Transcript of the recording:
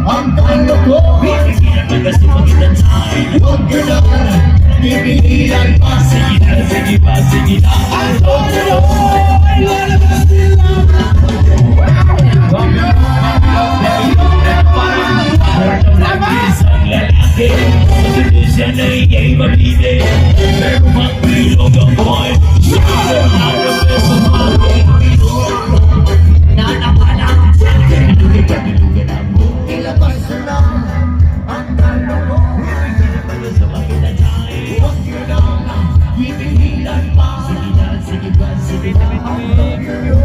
ang kalokohan. Bibigyan mo kasi magitan tayo. Huwag ka na bibilihan pa. Sige na, sige pa, sige na. Ang todo ay lalabas nila. Isang lalaki, siya na iya'y mabili. Pero magbilog ang boy. Siya ang beso makin. Nanapalang siya. Nalugan ang buong. Ilabas na lang ang kalokohan. Para sa makita tayo. Huwag ka na bibilihan pa. Sige na, sige pa, sige na. Ang todo